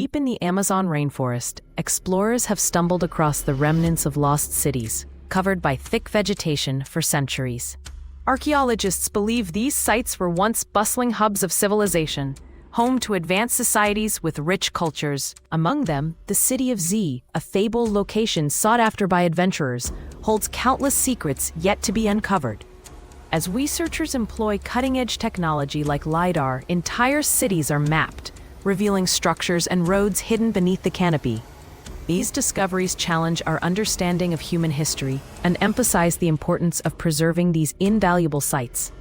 Deep in the Amazon rainforest, explorers have stumbled across the remnants of lost cities, covered by thick vegetation for centuries. Archaeologists believe these sites were once bustling hubs of civilization, home to advanced societies with rich cultures. Among them, the city of Z, a fabled location sought after by adventurers, holds countless secrets yet to be uncovered. As researchers employ cutting-edge technology like LiDAR, entire cities are mapped, revealing structures and roads hidden beneath the canopy. These discoveries challenge our understanding of human history and emphasize the importance of preserving these invaluable sites.